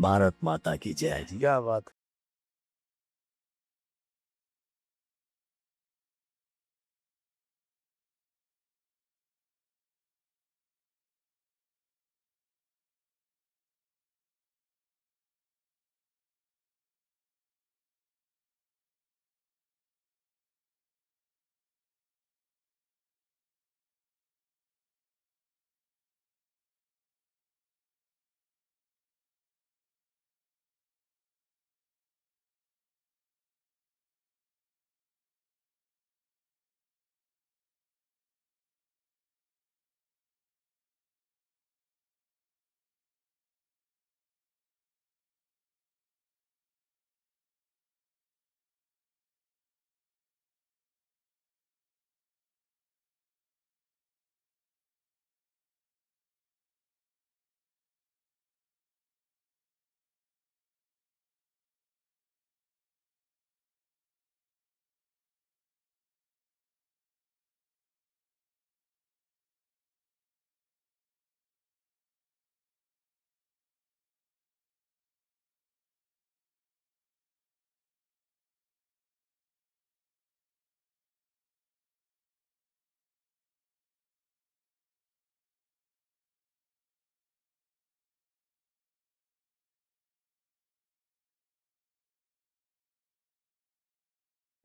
भारत माता की जय जी। क्या बात।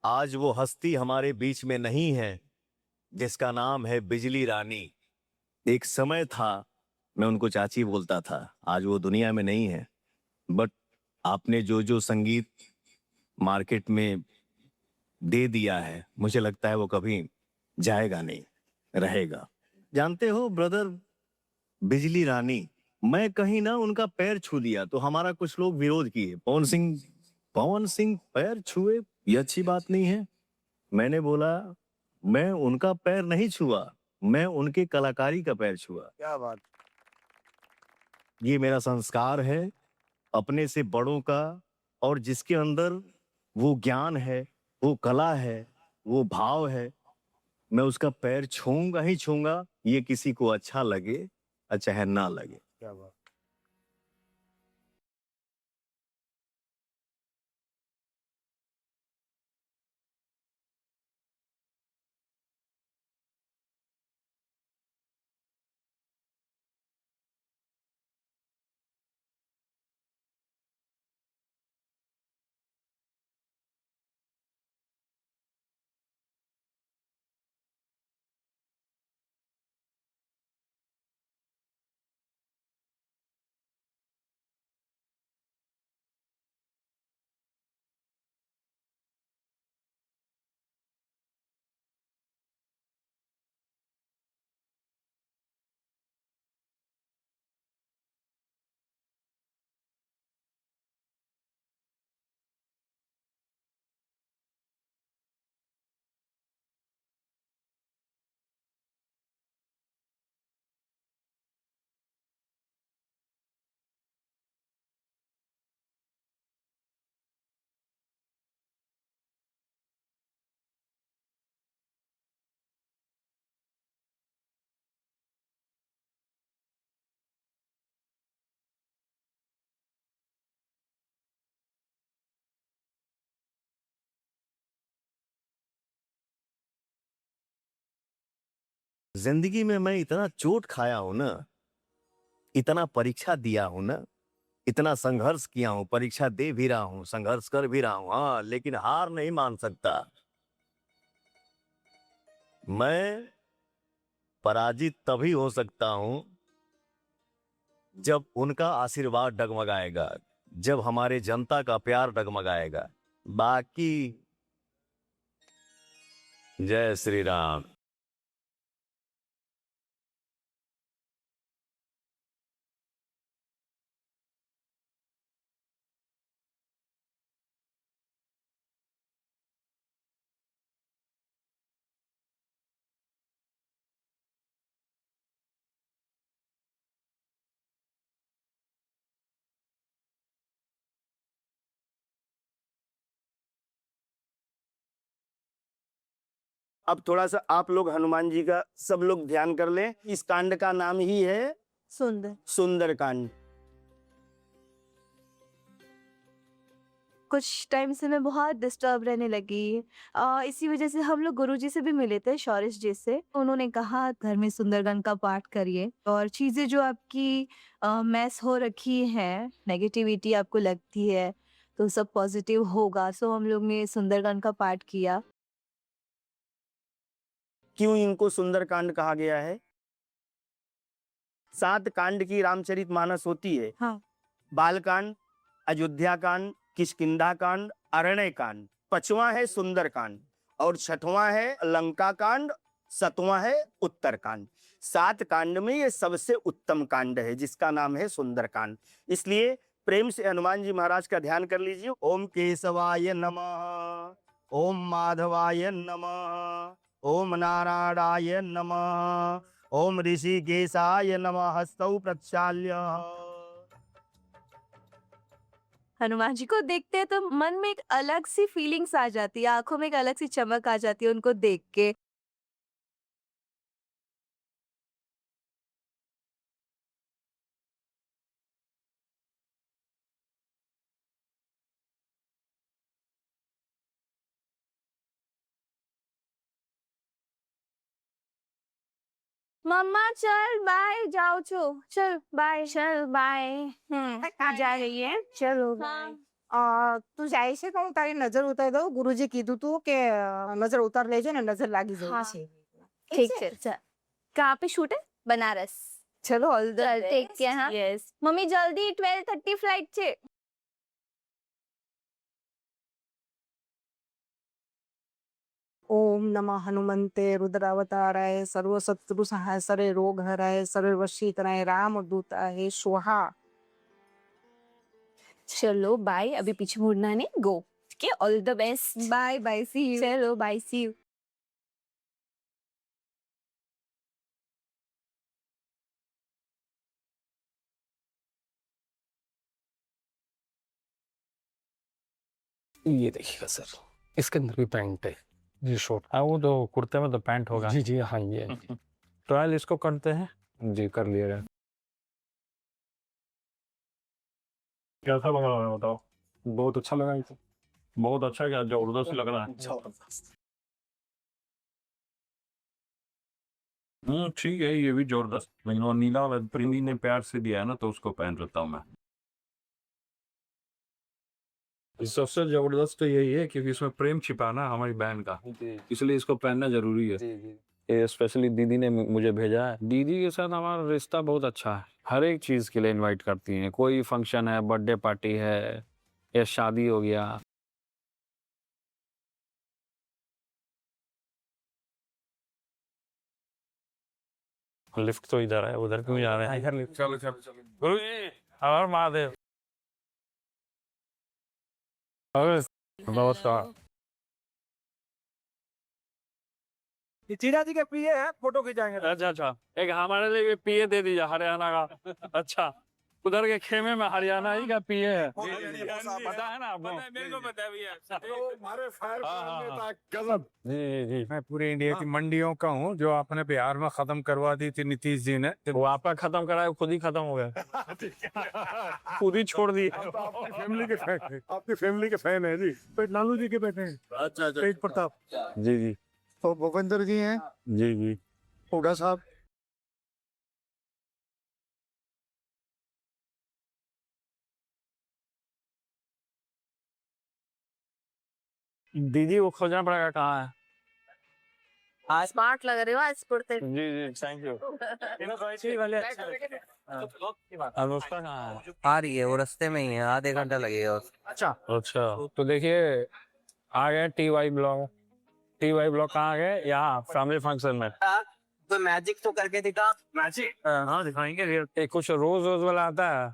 आज वो हस्ती हमारे बीच में नहीं है जिसका नाम है बिजली रानी। एक समय था मैं उनको चाची बोलता था, आज वो दुनिया में नहीं है। बट आपने जो जो संगीत मार्केट में दे दिया है, मुझे लगता है वो कभी जाएगा नहीं, रहेगा। जानते हो ब्रदर, बिजली रानी, मैं कहीं ना उनका पैर छू दिया तो हमारा कुछ लोग विरोध किए। पवन सिंह पैर छुए, ये अच्छी बात नहीं है। मैंने बोला, मैं उनका पैर नहीं छुआ, मैं उनके कलाकारी का पैर छुआ। क्या बात। ये मेरा संस्कार है अपने से बड़ों का, और जिसके अंदर वो ज्ञान है, वो कला है, वो भाव है, मैं उसका पैर छूंगा ही छूंगा, ये किसी को अच्छा लगे चाहे ना लगे। क्या बात। जिंदगी में मैं इतना चोट खाया हूं ना, इतना परीक्षा दिया हूं ना, इतना संघर्ष किया हूं, परीक्षा दे भी रहा हूं, संघर्ष कर भी रहा हूं, हाँ, लेकिन हार नहीं मान सकता। मैं पराजित तभी हो सकता हूं जब उनका आशीर्वाद डगमगाएगा, जब हमारे जनता का प्यार डगमगाएगा। बाकी जय श्री राम। अब थोड़ा सा आप लोग हनुमान जी का सब लोग ध्यान कर लें। इस कांड का नाम ही है सुंदर। सुंदर कांड। कुछ टाइम से मैं बहुत डिस्टर्ब रहने लगी। इसी वजह से हम लोग गुरुजी से भी मिले थे, शौरिश जी से। उन्होंने कहा घर में सुंदरकांड का पाठ करिए और चीज़ें जो आपकी मैस हो रखी हैं, नेगेटिविटी आपको लगती है, तो सब पॉजिटिव होगा। सो हम लोग ने सुंदरकांड का पाठ किया। क्यों इनको सुंदरकांड कहा गया है? 7 कांड की रामचरितमानस होती है। हाँ। बालकांड, अयोध्या कांड, किष्किंधा कांड, अरण्य कांड। 5वां है सुंदरकांड और 6वां है लंका कांड, 7वां है उत्तरकांड। 7 कांड में ये सबसे उत्तम कांड है जिसका नाम है सुंदरकांड। इसलिए प्रेम से हनुमान जी महाराज का ध्यान कर लीजिए। ओम केशवाय नमः, ओम माधवाय नमः, ओम नारायणाय नमः, ओम ऋषिकेशाय नमः। हस्तौ प्रक्षाल्य। हनुमान जी को देखते हैं तो मन में एक अलग सी फीलिंग्स आ जाती है, आँखों में एक अलग सी चमक आ जाती है उनको देख के। मम्मा चल बाय, जाओ छो, चल बाय। चल बाय. जा रही है. चलो તું જાય છે તો હું તારી નજર ઉતારી દઉં. ગુરુજી કીધું તું કે નજર ઉતાર લેજો ને નજર લાગી જાય हाँ. છે. ठीक है. चल. कहाँ पे शूट है? बनारस. चलो ऑल द चल टेक केयर. हाँ. यस। मम्मी जल्दी 12:30 फ्लाइट છે. ओम नमः हनुमंते रुद्रावताराय सर्वशत्रु सहासरे रोग हराय सर्वशीतराय रामदूताय स्वाहा. चलो बाय. अभी पीछे मुड़ना नहीं. गो. ठीक है. All the best. Bye bye, see you. चलो बाय. See you. ये देखिएगा सर, इसके अंदर भी पैंट है जी, शॉर्ट। हाँ वो तो कुर्ते में तो पैंट होगा। जी जी हाँ ये ट्रायल इसको करते हैं। जी कर लिया। कैसा लग रहा है बताओ। बहुत अच्छा लगा ये तो। बहुत अच्छा, क्या जबरदस्त लग रहा है। ठीक है, ये भी जबरदस्त, लेकिन वो नीला वाला प्रिंदी ने प्यार से दिया है ना, तो उसको पहन लेता हूँ मैं। सबसे जबरदस्त तो यही है क्योंकि इसमें प्रेम छिपा ना हमारी बहन का, इसलिए इसको पहनना जरूरी है। ये स्पेशली दीदी ने मुझे भेजा है। दीदी के साथ हमारा रिश्ता बहुत अच्छा है, हर एक चीज के लिए इनवाइट करती हैं। कोई फंक्शन है, बर्थडे पार्टी है या शादी हो गया। लिफ्ट तो इधर है, उधर क्यों जा रहे हैं? इधर लिफ्ट। चलो चलो चलो। गुरु जी हर हर महादेव। नमस्कार। चीना जी के प्रिय है, फोटो खिंचाएंगे। अच्छा अच्छा, एक हमारे लिए भी पीए दे दीजिए हरियाणा का। अच्छा, उधर के खेमे में हरियाणा ही का पीए है। पता है ना आपको? मेरे को पता भी है। हमारे फायर हाँ, गजब। जी जी। मैं पूरे इंडिया की मंडियों का हूँ, जो आपने बिहार में खत्म करवा दी थी नीतीश जी ने। वो आपका खत्म कराया, खुद ही खत्म हो गया। खुद ही छोड़ दिए। आपकी फैमिली के फैन, आपकी फैमिली के फैन है जी। लालू जी के बेटे हैं। अच्छा अच्छा। तेज प्रताप जी जी तो भूपेंद्र जी हैं, जी जी। हुड्डा साहब। दीदी वो खोजना पड़ेगा कहाँ है। स्मार्ट लग रहे हो आज कुर्ते। जी जी थैंक यू। अनुष्का कहाँ है? आ रही है, वो रास्ते में ही है, आधे घंटा लगेगा। अच्छा तो देखिए आ गए TY ब्लॉग। TY ब्लॉग कहाँ आ गए? यहाँ फैमिली फंक्शन में। तो मैजिक तो करके दिखा। मैजिक हाँ दिखाएंगे। कुछ रोज रोज वाला आता है।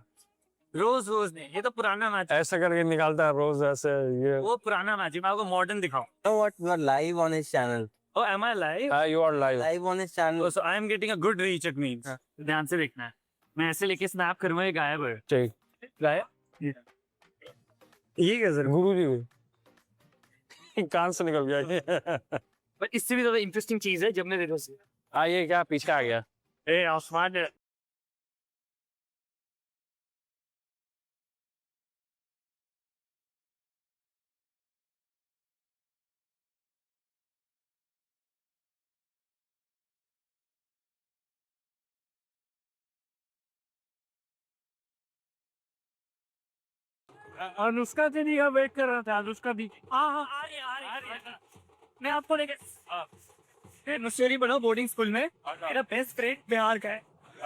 रोज रोज नहीं, ये तो पुराना मैच। ऐसे करके निकालता है रोज ऐसे। ये वो पुराना मैच, मैं आपको मॉडर्न दिखाऊं। What you are live on his channel. Oh, am I live? You are live. Live on his channel. So I am getting a good reach, it means. ध्यान से देखना है। मैं ऐसे लेके स्नैप करूंगा, ये गायब है। ठीक। गायब? ये क्या सर? गुरु जी कान से निकल गया ये। पर इससे भी ज्यादा इंटरेस्टिंग चीज है जब मैं देखो। आइए क्या पीछे आ गया। ए आसमान अनुष्का दीदी का वेट कर रहा था। अनुष्का दीदी हाँ आ रही है। मैं आपको लेके मसूरी बना बोर्डिंग स्कूल में। मेरा बेस्ट फ्रेंड बिहार का है,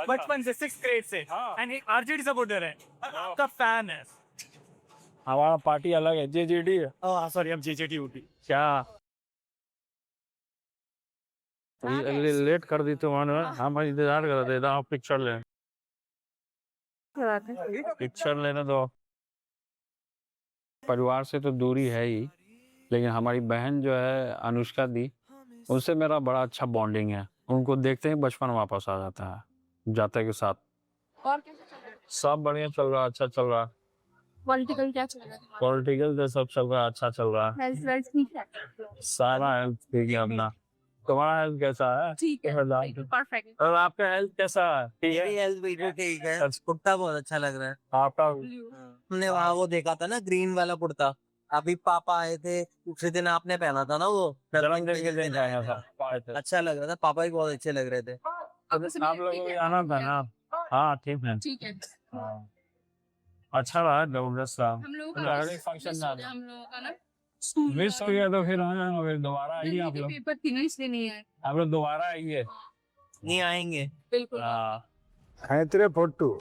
बचपन से 6th ग्रेड से, एंड एक आरजेडी सपोर्टर है, आपका फैन है। हमारा पार्टी अलग है, जेजेडी है। सॉरी, अब जेजेडी होगी। क्या लेट कर दी तुम्हारे? हम इंतजार कर रहे थे, आप पिक्चर ले, पिक्चर लेने दो। परिवार से तो दूरी है ही, लेकिन हमारी बहन जो है अनुष्का दी, उनसे मेरा बड़ा अच्छा बॉन्डिंग है। उनको देखते ही बचपन वापस आ जाता है, जाते के साथ। और सब बढ़िया चल रहा, अच्छा चल रहा। पॉलिटिकल क्या चल रहा है? पॉलिटिकल तो सब चल रहा, अच्छा चल रहा। हेल्थ वेल्थ ठीक है? सारा हेल्थ ठीक है अपना। तुम्हारा हेल्थ कैसा है? ठीक है, परफेक्ट। और आपका हेल्थ कैसा है? ठीक है। मेरी हेल्थ बिल्कुल ठीक है, कुर्ता बहुत अच्छा लग रहा है। आपका हमने वहाँ वो देखा था ना, ग्रीन वाला कुर्ता, अभी पापा आए थे उसी दिन आपने पहना था ना वो, जन्मदिन के दिन आया था। अच्छा लग रहा था, पापा भी बहुत अच्छे लग रहे थे। आप लोगों को भी आना था ना? हाँ ठीक है। ठीक है, हाँ। अच्छा रहा, जबरदस्त रहा। हम लोगों अगले फंक्शन में आना। हम लोगों का ना मिस हो गया तो फिर आना, फिर दोबारा आइए आप लोग। पेपर थी ना, इसलिए नहीं आए। आप लोग दोबारा आइए। नहीं आएंगे। बिल्कुल। हाँ। खैतरे फोटो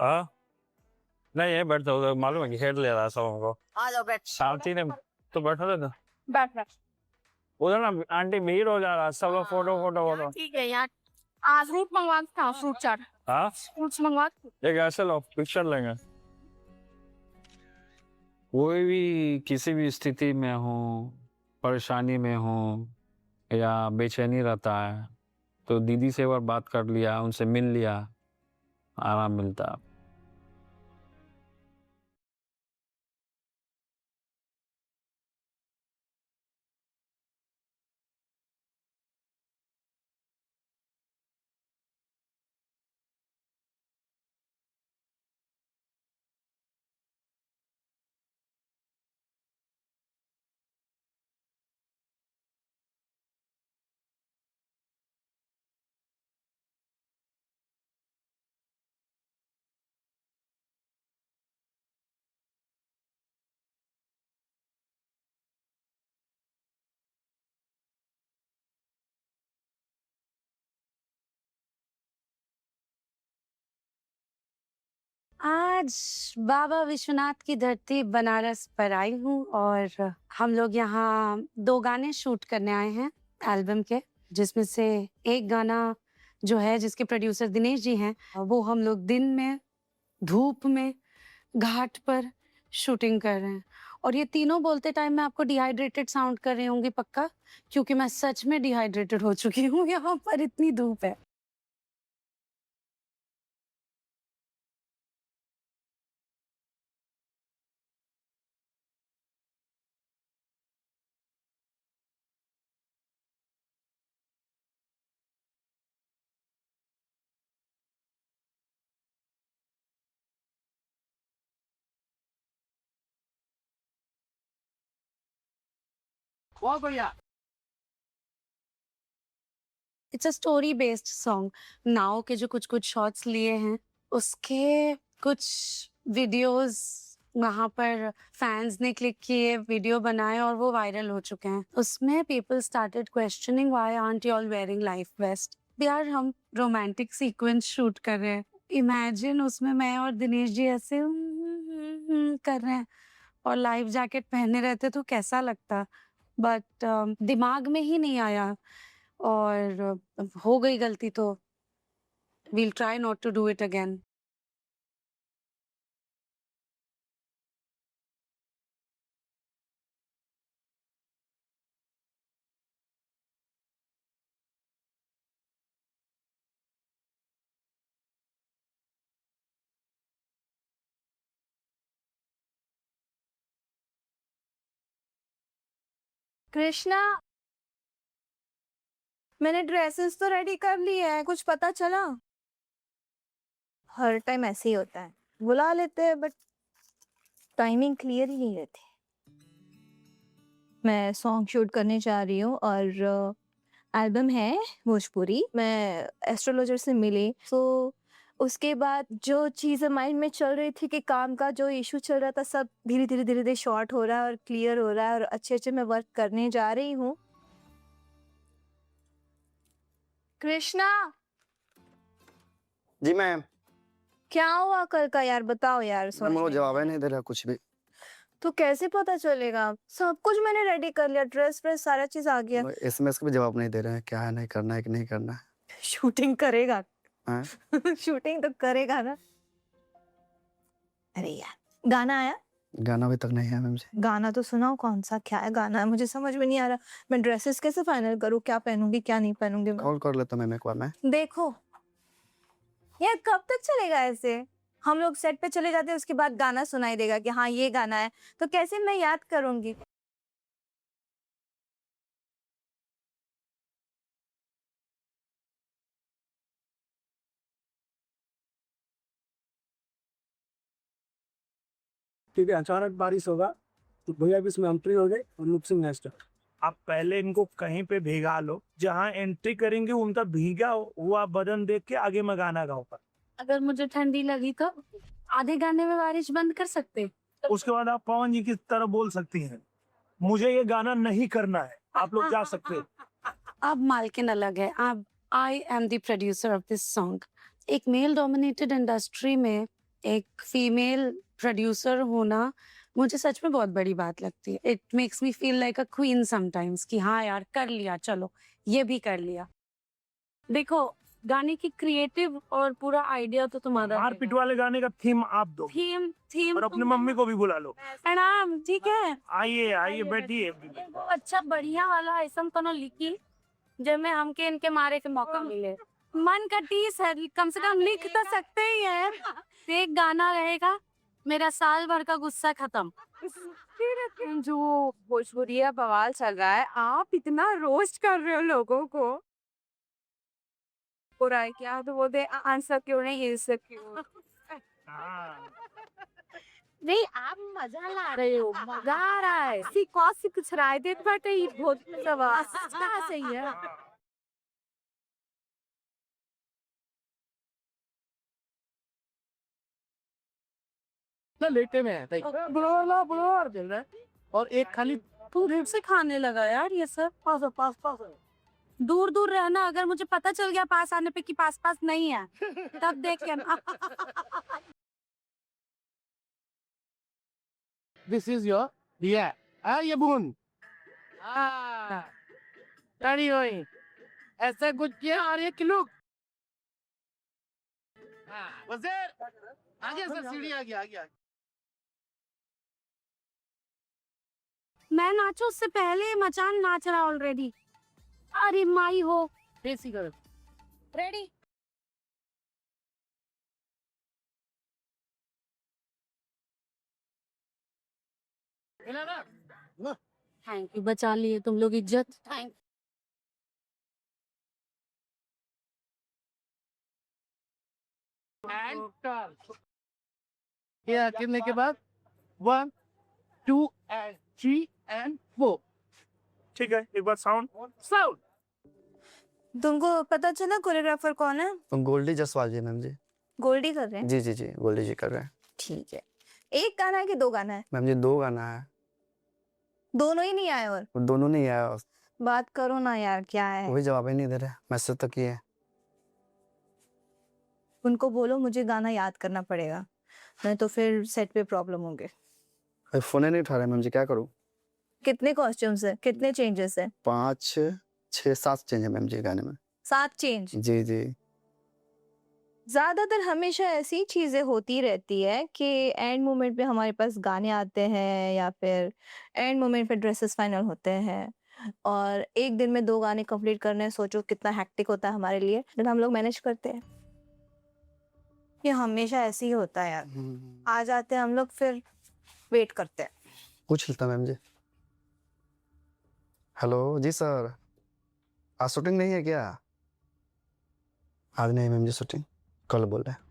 हाँ नहीं है, बैठ जाओ, मालूम है कि हेड ले रहा है सब हमको। आ जाओ बैठ। शांति ने तो बैठा था ना बैठ बैठ। उधर ना, आंटी भीड़ हो जा रहा है, सब लोग फोटो फोटो फोटो। ठीक है यार, आज फ्रूट मंगवा था, फ्रूट चाट, हाँ फ्रूट्स मंगवा। एक ऐसे लोग पिक्चर लेंगे। कोई भी किसी भी स्थिति में हो, परेशानी में हो या बेचैनी रहता है, तो दीदी से एक बार बात कर लिया, उनसे मिल लिया, आराम मिलता है। आज बाबा विश्वनाथ की धरती बनारस पर आई हूँ और हम लोग यहाँ 2 गाने शूट करने आए हैं एल्बम के, जिसमें से एक गाना जो है जिसके प्रोड्यूसर दिनेश जी हैं, वो हम लोग दिन में धूप में घाट पर शूटिंग कर रहे हैं। और ये तीनों बोलते टाइम मैं आपको डिहाइड्रेटेड साउंड कर रही होंगी पक्का, क्योंकि मैं सच में डिहाइड्रेटेड हो चुकी हूँ, यहाँ पर इतनी धूप है। It's a story based song. नाव के जो कुछ कुछ शॉट्स लिए हैं, उसके कुछ वीडियोस वहाँ पर फैंस ने क्लिक किए, वीडियो बनाए और वो वायरल हो चुके हैं। उसमें people started questioning why aren't you all wearing life vest. यार हम रोमांटिक सीक्वेंस शूट कर रहे हैं, इमेजिन उसमें मैं और दिनेश जी ऐसे कर रहे हैं और लाइफ जैकेट पहने रहते तो कैसा लगता, बट दिमाग में ही नहीं आया और हो गई गलती तो we'll try not to do it again. Krishna, मैंने ड्रेसेस तो रेडी कर ली है, कुछ पता चला? हर टाइम ऐसे ही होता है, बुला लेते हैं बट टाइमिंग क्लियर ही नहीं रहती। मैं सॉन्ग शूट करने जा रही हूँ और एल्बम है भोजपुरी। मैं एस्ट्रोलॉजर से मिली तो उसके बाद जो चीज़ें माइंड में चल रही थी कि काम का जो इशू चल रहा था सब धीरे धीरे धीरे धीरे शॉर्ट हो रहा है और क्लियर हो रहा है और अच्छे अच्छे मैं वर्क करने जा रही हूँ। कृष्णा, जी मैम। क्या हुआ कल का यार, बताओ यार। मैम वो जवाब ही नहीं दे रहा कुछ भी। तो कैसे पता चलेगा? सब कुछ मैंने रेडी कर लिया, ड्रेस व्रेस सारा चीज आ गया। एसएमएस का भी जवाब नहीं दे रहे हैं, क्या है नहीं करना है कि नहीं करना है। शूटिंग करेगा हाँ? शूटिंग तो करेगा ना। अरे यार गाना आया? गाना अभी तक नहीं है मैम जी। गाना तो सुनाओ, कौन सा क्या है गाना है, मुझे समझ में नहीं आ रहा। मैं ड्रेसेस कैसे फाइनल करूँ, क्या पहनूंगी क्या नहीं पहनूंगी मैं? कॉल कर लेता मैम एक बार मैं। देखो यार कब तक चलेगा ऐसे? हम लोग सेट पे चले जाते हैं उसके बाद गाना सुनाई देगा कि हाँ ये गाना है, तो कैसे मैं याद करूंगी? ठीक है, अचानक बारिश होगा तो भैया भी इसमें एंट्री हो गई और लुक सिंह नेक्स्ट। आप पहले इनको कहीं पे भिगा लो, जहाँ एंट्री करेंगे उनका भीगा हुआ बदन देख के आगे में गाना गाओ। अगर मुझे ठंडी लगी तो आधे गाने में बारिश बंद कर सकते। उसके बाद आप पवन जी की तरह बोल सकती हैं, मुझे ये गाना नहीं करना है, आप लोग जा सकते हैं। अब मालकिन अलग है। अब I am the producer of this song. एक मेल डोमिनेटेड इंडस्ट्री में एक फीमेल प्रोड्यूसर होना मुझे सच में बहुत बड़ी बात लगती है। It makes me feel like a queen sometimes कि हाँ यार कर लिया, चलो ये भी कर लिया। देखो गाने की क्रिएटिव और पूरा आइडिया तो तुम्हारा है। मारपीट वाले गाने का थीम आप दो थीम थीम और अपनी मम्मी को भी बुला लो। प्रणाम, ठीक है। आइए आइए बैठिए। वो अच्छा बढ़िया वाला ऐसा कोनो लिखी जिसमें हमके इनके मारे के मौका मिले। मन का टीस है, कम से कम लिख तो सकते ही है। एक गाना रहेगा, मेरा साल भर का गुस्सा खत्म। जो भोजपुरिया बवाल चल रहा है, आप इतना रोस्ट कर रहे हो लोगों को। हो रहा है क्या तो बोलते आंसर क्यों नहीं, आंसर क्यों? नहीं आप मजा ला रहे हो, मजा आ रहा है। सी कुछ राय देते बटे ये बहुत सवाल सही है। लेटे में है बुलोर चल रहा है और एक खाली तू ढेर से खाने लगा यार ये सब। पास दूर दूर रहना, अगर मुझे पता चल गया पास आने पे कि पास पास नहीं है तब देख के ना। दिस इज योर दिया ये बुन टड़ी हुई ऐसा कुछ किया और ये किलो वज़ीर आगे से सीढ़ी आ गया। मैं नाचू उससे पहले मचान नाच रहा ऑलरेडी। अरे माई हो, बेसी करो रेडी। थैंक यू, बचा लिए तुम लोग इज्जत। थैंक ये करने के बाद 1 2 and 3 and 4। ठीक है, एक बार साउंड। तुमको पता चला कोरियोग्राफर कौन है? गोल्डी जसवाल जी मैम जी। गोल्डी कर रहे हैं? जी जी जी गोल्डी जी कर रहे हैं। ठीक है। एक गाना है कि दो गाना है? मैम जी 2 गाना है। दोनों ही नहीं आए और दोनों नहीं आया। बात करो ना यार, क्या है? वही जवाब ही नहीं दे रहे, मैसेज तो किए। उनको बोलो मुझे गाना याद करना पड़ेगा, नहीं तो फिर सेट पे प्रॉब्लम होंगे। अरे फोन ही नहीं उठा रहे मैम जी, क्या करूं? कितने कॉस्ट्यूम्स है, कितने चेंजेस है? 5 6 7 चेंज है मैम जी गाने में। 7 चेंज? जी जी। ज्यादातर हमेशा ऐसी चीजें होती रहती है कि एंड मोमेंट पे हमारे पास गाने आते हैं या फिर एंड मोमेंट पे ड्रेसेस फाइनल होते हैं और एक दिन में 2 गाने कंप्लीट करने हैं। सोचो कितना हेक्टिक होता है हमारे लिए, लेकिन हम लोग मैनेज करते हैं। ये हमेशा ऐसे ही होता है यार। आ जाते हैं हम लोग, फिर वेट करते हैं। पूछ लेता मैम जी। हेलो जी सर, आज शूटिंग नहीं है क्या? आज नहीं मैम जी शूटिंग, कल बोल रहे हैं।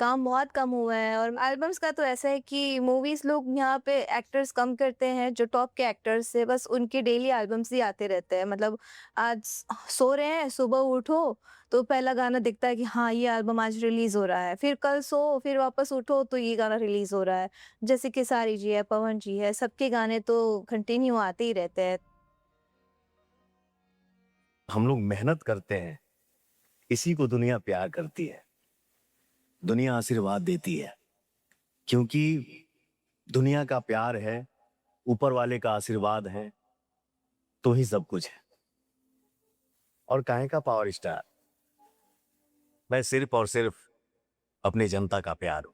काम बहुत कम हुआ है और एल्बम्स का तो ऐसा है कि मूवीज लोग यहाँ पे एक्टर्स कम करते हैं जो टॉप के एक्टर्स से, बस उनके डेली एल्बम्स ही आते रहते हैं। मतलब आज सो रहे हैं, सुबह उठो तो पहला गाना दिखता है कि हाँ ये एल्बम आज रिलीज हो रहा है, फिर कल सो फिर वापस उठो तो ये गाना रिलीज हो रहा है। जैसे खेसारी जी है, पवन जी है, सबके गाने तो कंटिन्यू आते ही रहते हैं। हम लोग मेहनत करते हैं, इसी को दुनिया प्यार करती है, दुनिया आशीर्वाद देती है, क्योंकि दुनिया का प्यार है, ऊपर वाले का आशीर्वाद है, तो ही सब कुछ है। और काहे का पावर स्टार, मैं सिर्फ और सिर्फ अपनी जनता का प्यार हूं।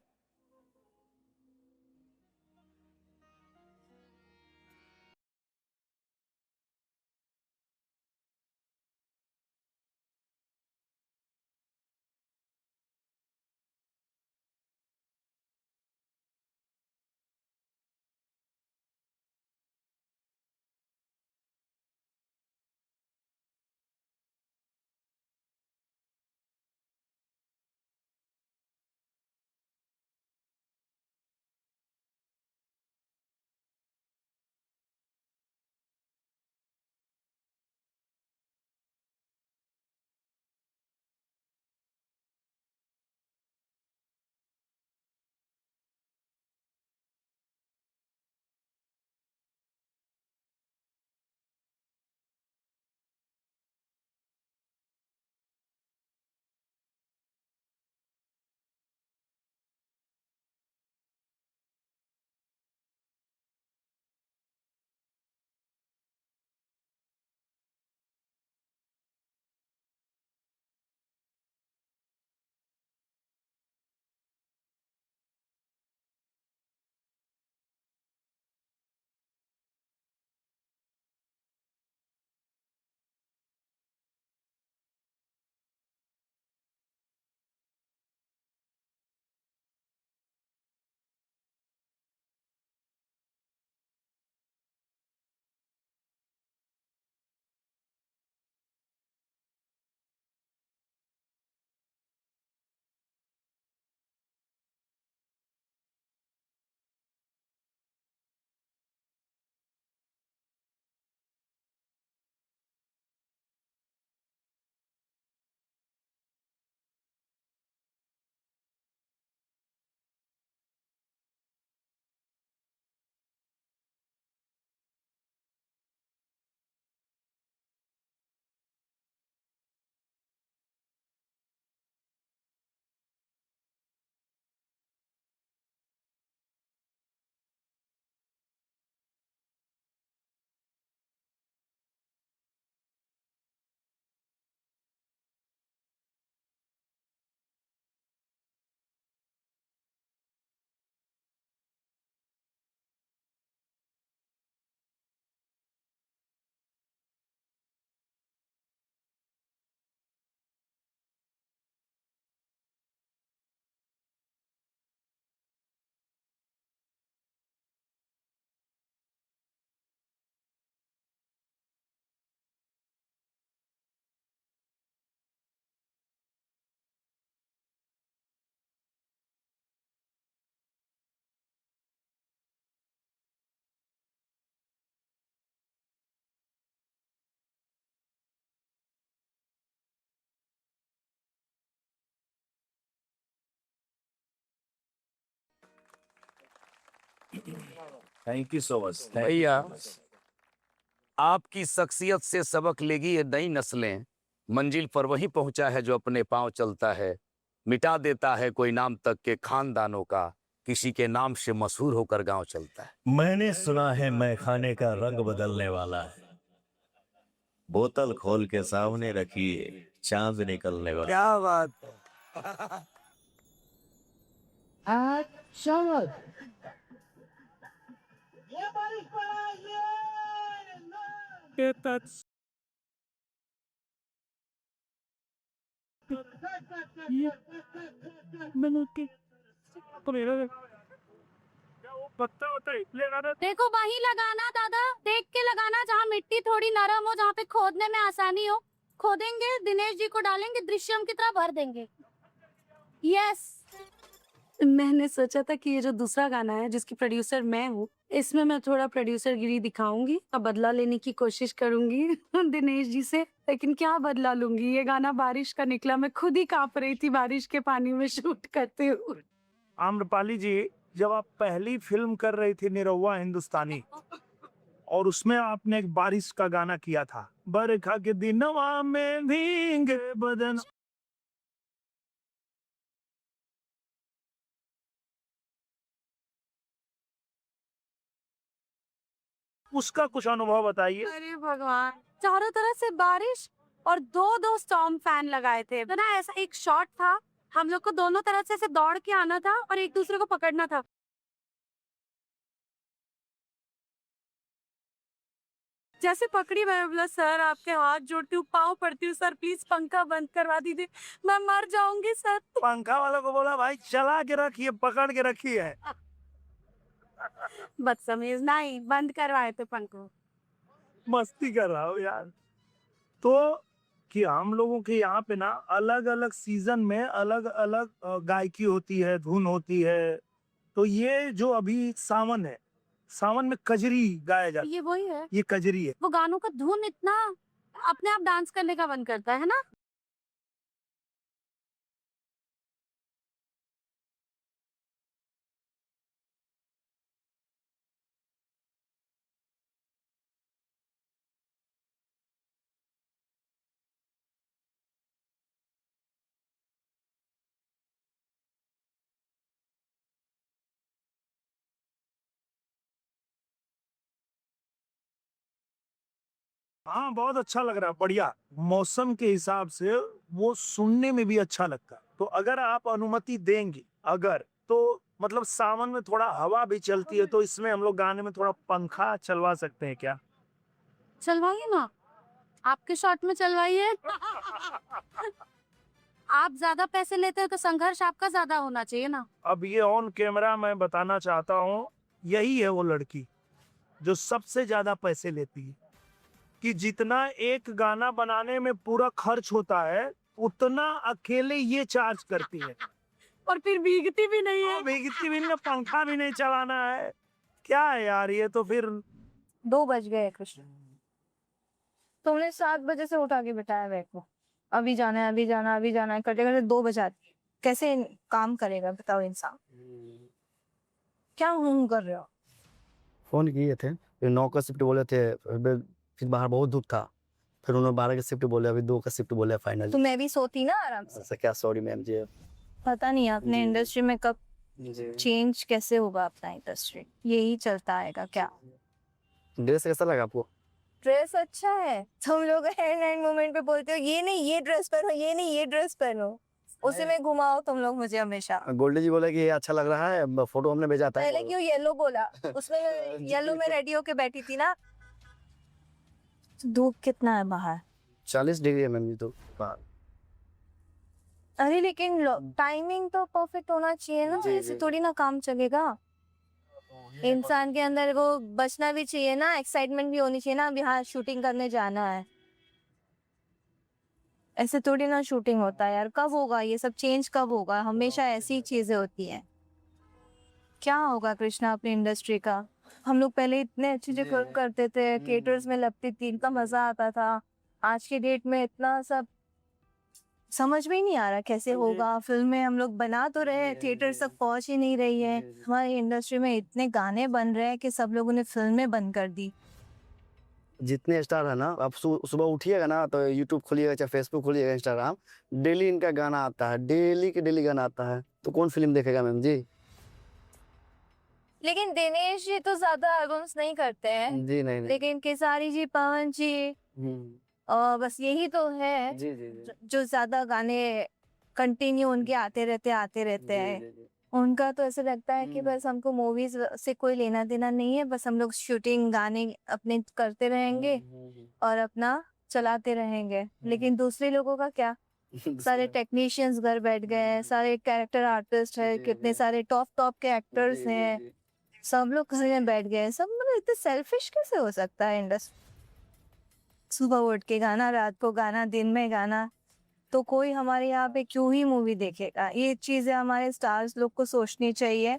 थैंक यू सो मच भैया, आपकी शख्सियत से सबक लेगी ये नई नस्लें। मंजिल पर वही पहुंचा है जो अपने पांव चलता है, मिटा देता है कोई नाम तक के खानदानों का, किसी के नाम से मशहूर होकर गांव चलता है। मैंने सुना है मैं खाने का रंग बदलने वाला है, बोतल खोल के सामने रखिए चांद निकलने वाला। क्या बात देखो वहीं लगाना दादा, देख के लगाना जहाँ मिट्टी थोड़ी नरम हो, जहाँ पे खोदने में आसानी हो। खोदेंगे, दिनेश जी को डालेंगे, दृश्यम की तरह भर देंगे। यस मैंने सोचा था कि ये जो दूसरा गाना है जिसकी प्रोड्यूसर मैं हूँ, इसमें मैं थोड़ा प्रोड्यूसर गिरी दिखाऊंगी और बदला लेने की कोशिश करूंगी दिनेश जी से। लेकिन क्या बदला लूंगी, ये गाना बारिश का निकला, मैं खुद ही कांप रही थी बारिश के पानी में शूट करते हुए। आम्रपाली जी, जब आप पहली फिल्म कर रही थी निरहुआ हिंदुस्तानी, और उसमें आपने एक बारिश का गाना किया था, बरखा के दिनवा में भीगे बदन, उसका कुछ अनुभव बताइए। अरे भगवान, चारों तरफ से बारिश और दो दो स्टॉर्म फैन लगाए थे, तो ना ऐसा एक शॉट था, हम लोग को दोनों तरफ से ऐसे दौड़ के आना था और एक दूसरे को पकड़ना था। जैसे पकड़ी मैं बोला सर आपके हाथ जोड़ती हूँ, पाँव पड़ती हूँ सर, प्लीज पंखा बंद करवा दीजिए, मैं मर जाऊंगी सर। पंखा वालों को बोला भाई चला के रखिए, पकड़ के रखिए। बदतमीज, नहीं बंद करवाए थे पंखो। मस्ती कर रहा हो यार। तो कि हम लोगों के यहाँ पे ना अलग अलग सीजन में अलग अलग गायकी होती है, धुन होती है। तो ये जो अभी सावन है, सावन में कजरी गाया जाता ये वही है, है, ये कजरी है। वो गानों का धुन इतना अपने आप डांस करने का मन करता है ना। हाँ बहुत अच्छा लग रहा है, बढ़िया। मौसम के हिसाब से वो सुनने में भी अच्छा लगता है। तो अगर आप अनुमति देंगे, अगर तो मतलब सावन में थोड़ा हवा भी चलती है, तो इसमें हम लोग गाने में थोड़ा पंखा चलवा सकते हैं क्या? चलवाइए ना, आपके शॉट में चलवाइए। आप ज्यादा पैसे लेते हो तो संघर्ष आपका ज्यादा होना चाहिए ना। अब ये ऑन कैमरा मैं बताना चाहता हूँ, यही है वो लड़की जो सबसे ज्यादा पैसे लेती है। कि जितना एक गाना बनाने में पूरा खर्च होता है, उतना अकेले ये चार्ज करती है। और फिर भीगती भी नहीं है। भीगती भी नहीं, पंखा भी नहीं चलाना है। क्या है यार ये तो फिर। 2 बज गए कृष्ण, तुमने 7 बजे से उठा के बिठाया बैग को, अभी जाना है, अभी जाना, अभी जाना है, करते करते 2 बजाती है। कैसे काम करेगा बताओ इंसान? क्या हूँ कर रहे हो? फोन किए थे, फिर 9 का शिफ्ट बोले थे, फिर बाहर बहुत धूप था, फिर उन्होंने 12 का शिफ्ट बोले, अभी 2 का शिफ्ट बोले फाइनल। तो मैं भी सोती ना आराम से। ऐसा क्या, सॉरी मैम जी। पता नहीं अपने इंडस्ट्री में कब जी। चेंज कैसे होगा अपना इंडस्ट्री, यही चलता आएगा क्या? ड्रेस कैसा लगा आपको? ड्रेस अच्छा है, तुम लोग एंड मोमेंट पे बोलते हो ये नहीं ये ड्रेस पहनो, ये नहीं ये ड्रेस पहनो, उसी में घुमाओ तुम लोग मुझे हमेशा। गोल्डी जी बोले कि ये अच्छा लग रहा है, फोटो हमने भेजा था। पहले क्यों येलो बोला? उसमें येलो में रेडी होके बैठी थी ना। धूप कितना है बाहर? 40 डिग्री है मैम जी तो बाहर। अरे लेकिन टाइमिंग तो परफेक्ट होना चाहिए ना, ऐसे थोड़ी ना काम चलेगा। इंसान के अंदर वो बचना भी चाहिए ना, एक्साइटमेंट भी होनी चाहिए ना, अभी हाँ शूटिंग करने जाना है। ऐसे थोड़ी ना शूटिंग होता है यार, कब होगा ये सब चेंज, कब होगा? हमेशा ऐसी चीजें होती हैं। क्या होगा कृष्णा अपनी इंडस्ट्री का? हम लोग पहले इतने अच्छी जो फिल्म करते थे, थिएटर्स में लगती थी, इतना मजा आता था। आज के डेट में इतना सब समझ में ही नहीं आ रहा कैसे होगा। फिल्में हम लोग बना तो रहे, थिएटर तक पहुंच ही नहीं रही है। हमारी इंडस्ट्री में इतने गाने बन रहे हैं कि सब लोगों ने फिल्में बंद कर दी। जितने स्टार है ना, आप सुबह उठिएगा ना तो यूट्यूब खोलिएगा, चाहे फेसबुक खोलिएगा, इंस्टाग्राम, डेली इनका गाना आता है, डेली के डेली गाना आता है। तो कौन फिल्म देखेगा मैम जी? लेकिन दिनेश जी तो ज्यादा एल्बम्स नहीं करते हैं जी नहीं। लेकिन केसारी जी, पवन जी, और बस यही तो है जी जी जी। जो ज्यादा गाने कंटिन्यू उनके आते रहते हैं। उनका तो ऐसे लगता है कि बस हमको मूवीज से कोई लेना देना नहीं है, बस हम लोग शूटिंग गाने अपने करते रहेंगे और अपना चलाते रहेंगे। लेकिन दूसरे लोगों का क्या? सारे टेक्नीशियंस घर बैठ गए हैं, सारे कैरेक्टर आर्टिस्ट है, कितने सारे टॉप के एक्टर्स हैं, सब लोग घर में बैठ गए हैं। सब मतलब इतने सेल्फिश कैसे हो सकता है इंडस्ट्री? सुबह उठ के गाना, रात को गाना, दिन में गाना, तो कोई हमारे यहाँ पे क्यों ही मूवी देखेगा। ये चीजें हमारे स्टार्स लोग को सोचनी चाहिए।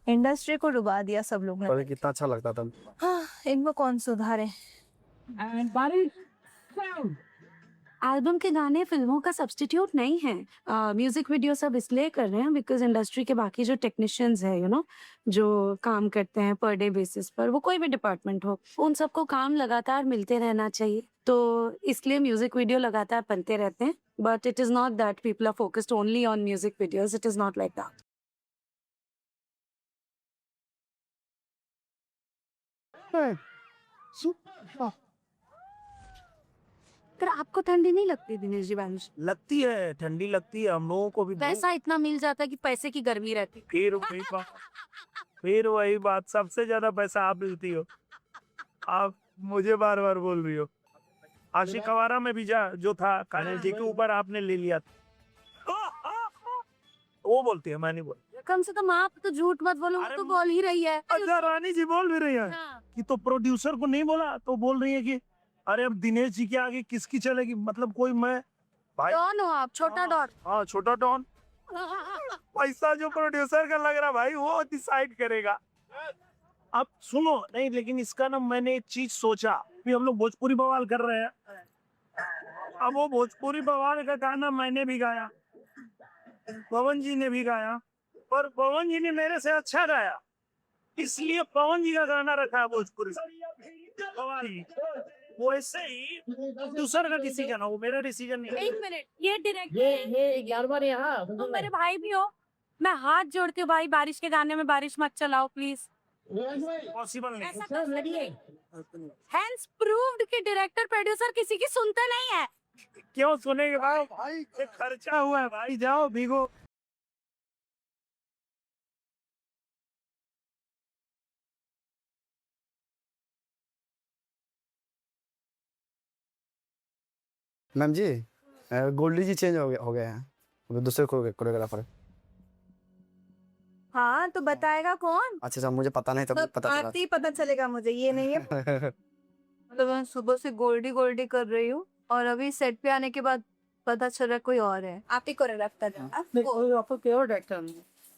इंडस्ट्री को डुबा दिया सब लोग ने। पहले कितना अच्छा लगता था। हाँ, इनको कौन सुधारे। एल्बम के गाने फिल्मों का सब्स्टिट्यूट नहीं है। म्यूजिक वीडियो सब इसलिए कर रहे हैं बिकॉज इंडस्ट्री के बाकी जो टेक्नीशियंस है जो काम करते हैं पर डे बेसिस पर, वो कोई भी डिपार्टमेंट हो, उन सबको काम लगातार मिलते रहना चाहिए। तो इसलिए म्यूजिक वीडियो लगातार बनते रहते हैं। But it is not that people are focused only on music videos, it is not like that. पर आपको ठंडी नहीं लगती दिनेश जी? बारिश लगती है, ठंडी लगती है, हम लोगों को भी। पैसा इतना मिल जाता है कि पैसे की गर्मी रहती। फिर वही बात, सबसे ज्यादा पैसा आप मिलती हो। आप मुझे बार बार बोल रही हो। आशिक आवारा में भी जो था कान्हा जी के ऊपर आपने ले लिया था। वो बोलती है, मैं नहीं बोल। कम से कम आप तो झूठ मत बोलो, वो तो बोल ही रही है। अच्छा, रानी जी बोल भी रही है कि तो प्रोड्यूसर को नहीं बोला, तो बोल रही है कि अरे अब दिनेश जी के आगे किसकी चलेगी। मतलब कोई मैं भाई डॉन हो आप, छोटा डॉन। हाँ, छोटा डॉन। पैसा जो प्रोड्यूसर का लग रहा भाई, वो डिसाइड करेगा। अब सुनो, नहीं लेकिन इसका ना मैंने एक चीज सोचा कि हम लोग भोजपुरी बवाल कर रहे हैं। अब वो भोजपुरी बवाल का गाना मैंने भी गाया, पवन जी ने भी गाया, पर पवन जी ने मेरे से अच्छा गाया, इसलिए पवन जी का गाना रखा है भोजपुरी बवाल। वो ऐसे ही दूसर का डिसीजन है, वो मेरा डिसीजन नहीं है। एक मिनट, ये डायरेक्टर तुम मेरे भाई भी हो, मैं हाथ जोड़ती हूँ भाई, बारिश के गाने में बारिश मत चलाओ प्लीज। पॉसिबल नहीं। हैंस प्रूव्ड कि डायरेक्टर प्रोड्यूसर किसी की सुनते नहीं है। क्यों सुनेंगे भाई, ये खर्चा हुआ है भाई, जाओ भीगो। मैम जी, गोल्डी जी चेंज हो गए हैं, वो दूसरे कोरियोग्राफर। हाँ, तो बताएगा कौन? अच्छा, मुझे पता नहीं, तब पता चला। आते ही पता चलेगा मुझे, ये नहीं है। तो मैं सुबह से गोल्डी गोल्डी कर रही हूँ और अभी सेट पे आने के बाद पता चल रहा कोई और है। आप ही कोरियोग्राफर है।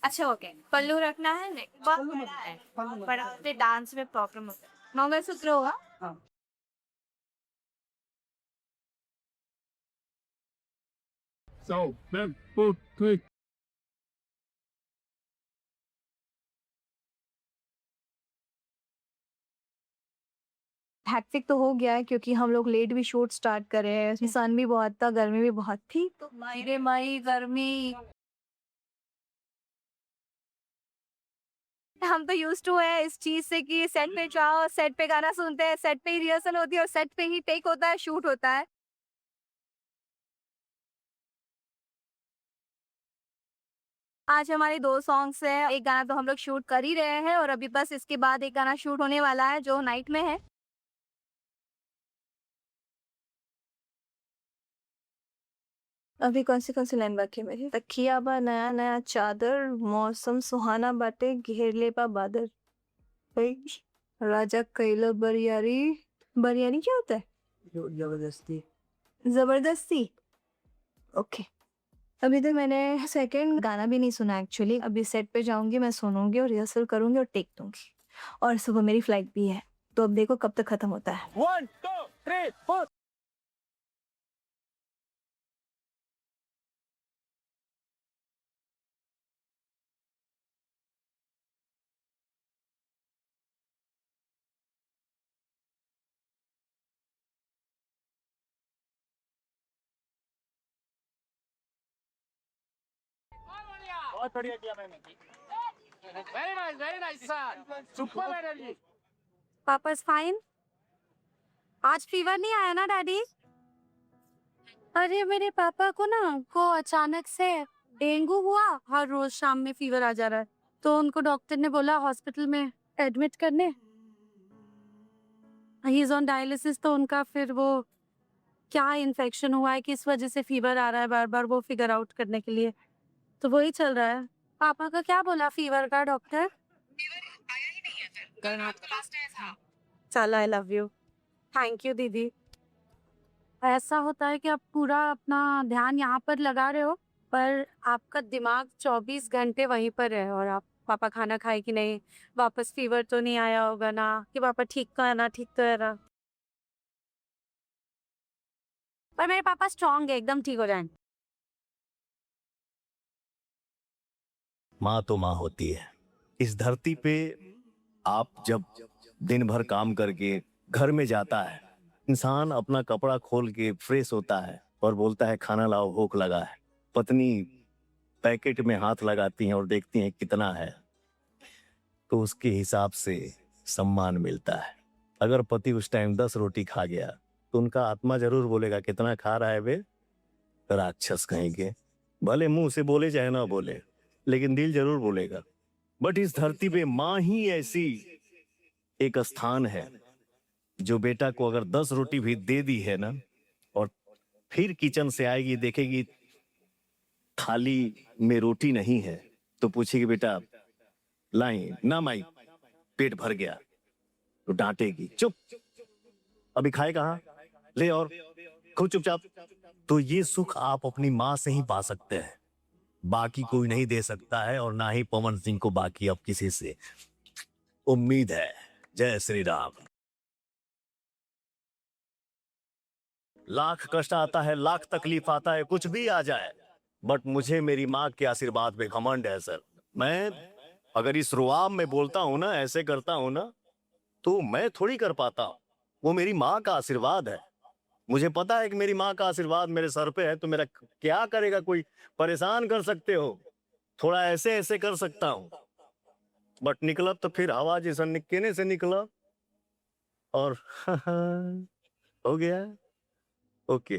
अच्छा, ओके। पल्लू रखना है, नहीं बहुत बड़ा है, बड़ा होते डांस में प्रॉब्लम होता है। मंगलसूत्र होगा। हैक्टिक तो हो गया है क्योंकि हम लोग लेट भी शूट स्टार्ट कर रहे हैं। सन भी बहुत था, गर्मी भी बहुत थी, तो माई रे माई गर्मी। हम तो यूज्ड टू है इस चीज से कि सेट पे जाओ, सेट पे गाना सुनते हैं, सेट पे ही रिहर्सल होती है और सेट पे ही टेक होता है, शूट होता है। आज हमारे 2 सॉन्ग्स हैं, एक गाना तो हम लोग शूट कर ही रहे हैं और अभी बस इसके बाद एक गाना शूट होने वाला है जो नाइट में है। अभी कौन सी लाइन बाकी है मेरी? तकिया बा नया नया चादर, मौसम सुहाना बाटे, घेर ले बा बादर। भाई, राजा कैला बरियारी। बरियारी क्या होता है? जबरदस्ती। जबरदस्ती, ओके। अभी तक मैंने सेकंड गाना भी नहीं सुना एक्चुअली। अभी सेट पे जाऊंगी, मैं सुनूंगी और रिहर्सल करूंगी और टेक दूंगी, और सुबह मेरी फ्लाइट भी है, तो अब देखो कब तक खत्म होता है। 1 2 3 4। बहुत बढ़िया किया मैंने। Very nice sir, super energy. पापा इज फाइन। आज फीवर नहीं आया ना डैडी? अरे मेरे पापा को अचानक से डेंगू हुआ, हर रोज शाम में फीवर आ जा रहा है, तो उनको डॉक्टर ने बोला हॉस्पिटल में एडमिट करने। ही इज ऑन डायलिसिस, तो उनका फिर वो क्या इन्फेक्शन हुआ है, किस वजह से फीवर आ रहा है बार बार, वो फिगर आउट करने के लिए, तो वही चल रहा है। पापा का क्या बोला फीवर का डॉक्टर? चल, I love you. Thank you दीदी। ऐसा होता है कि आप पूरा अपना ध्यान यहाँ पर लगा रहे हो, पर आपका दिमाग 24 घंटे वहीं पर है और आप पापा खाना खाए कि नहीं, वापस फीवर तो नहीं आया होगा ना, कि पापा ठीक तो है ना, ठीक तो है ना। पर मेरे पापा स्ट्रांग है, एकदम ठीक हो जाएंगे। माँ तो माँ होती है। इस धरती पे आप जब दिन भर काम करके घर में जाता है, इंसान अपना कपड़ा खोल के फ्रेश होता है और बोलता है खाना लाओ, भूख लगा है। पत्नी पैकेट में हाथ लगाती हैं और देखती हैं कितना है, तो उसके हिसाब से सम्मान मिलता है। अगर पति उस टाइम 10 रोटी खा गया तो उनका आत्मा जरूर बोलेगा कितना खा रहा है बे, राक्षस कहीं के। भले मुंह से बोले चाहे ना बोले, लेकिन दिल जरूर बोलेगा। बट इस धरती पे माँ ही ऐसी एक स्थान है जो बेटा को अगर 10 रोटी भी दे दी है ना, और फिर किचन से आएगी, देखेगी थाली में रोटी नहीं है, तो पूछेगी बेटा लाई ना माई, पेट भर गया, तो डांटेगी चुप, अभी खाए कहाँ, ले और खूब चुपचाप। तो ये सुख आप अपनी माँ से ही पा सकते हैं, बाकी कोई नहीं दे सकता है, और ना ही पवन सिंह को बाकी अब किसी से उम्मीद है। जय श्री राम। लाख कष्ट आता है, लाख तकलीफ आता है, कुछ भी आ जाए, बट मुझे मेरी माँ के आशीर्वाद पे घमंड है सर। मैं अगर इस रुआब में बोलता हूं ना, ऐसे करता हूं ना, तो मैं थोड़ी कर पाता हूं, वो मेरी माँ का आशीर्वाद है। मुझे पता है कि मेरी माँ का आशीर्वाद मेरे सर पे है, तो मेरा क्या करेगा कोई, परेशान कर सकते हो, थोड़ा ऐसे ऐसे कर सकता हूं, बट निकला तो फिर हवा जैसा निकने से निकला और हो गया। ओके।